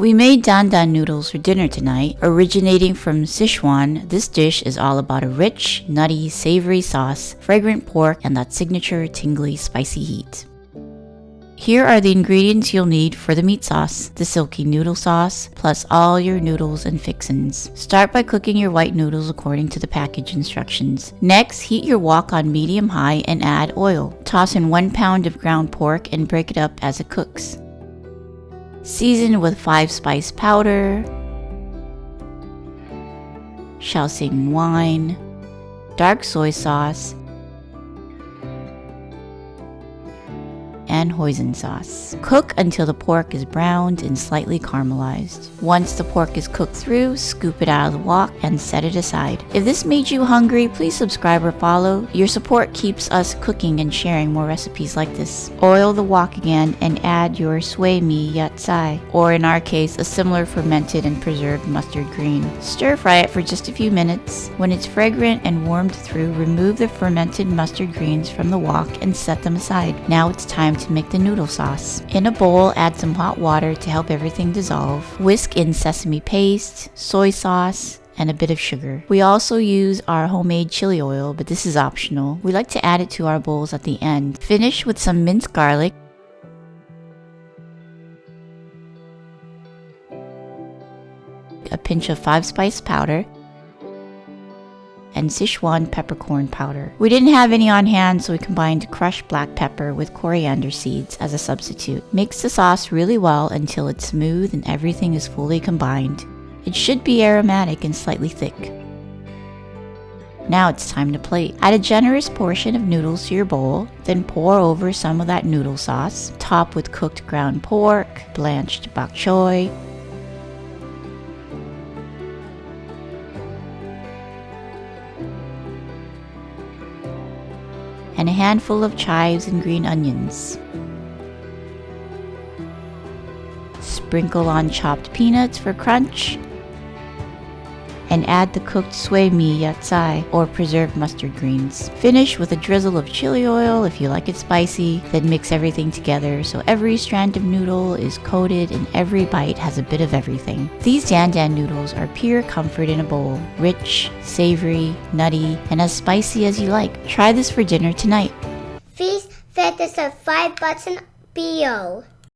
We made dandan noodles for dinner tonight. Originating from Sichuan, this dish is all about a rich, nutty, savory sauce, fragrant pork, and that signature tingly, spicy heat. Here are the ingredients you'll need for the meat sauce: the silky noodle sauce, plus all your noodles and fixins. Start by cooking your white noodles according to the package instructions. Next, heat your wok on medium-high and add oil. Toss in 1 pound of ground pork and break it up as it cooks. Season with 5-spice powder, Shaoxing wine, dark soy sauce, and hoisin sauce. Cook until the pork is browned and slightly caramelized. Once the pork is cooked through, scoop it out of the wok and set it aside. If this made you hungry, please subscribe or follow. Your support keeps us cooking and sharing more recipes like this. Oil the wok again and add your sui mi yat sai, or in our case, a similar fermented and preserved mustard green. Stir fry it for just a few minutes. When it's fragrant and warmed through, remove the fermented mustard greens from the wok and set them aside. Now it's time to make the noodle sauce. In a bowl, add some hot water to help everything dissolve. Whisk in sesame paste, soy sauce, and a bit of sugar. We also use our homemade chili oil, but this is optional. We like to add it to our bowls at the end. Finish with some minced garlic, a pinch of 5-spice powder, and Sichuan peppercorn powder. We didn't have any on hand, so we combined crushed black pepper with coriander seeds as a substitute. Mix the sauce really well until it's smooth and everything is fully combined. It should be aromatic and slightly thick. Now it's time to plate. Add a generous portion of noodles to your bowl, then pour over some of that noodle sauce. Top with cooked ground pork, blanched bok choy, and a handful of chives and green onions. Sprinkle on chopped peanuts for crunch, and add the cooked sui mi yat sai, or preserved mustard greens. Finish with a drizzle of chili oil if you like it spicy, then mix everything together so every strand of noodle is coated and every bite has a bit of everything. These dandan noodles are pure comfort in a bowl. Rich, savory, nutty, and as spicy as you like. Try this for dinner tonight. Please hit the subscribe button below.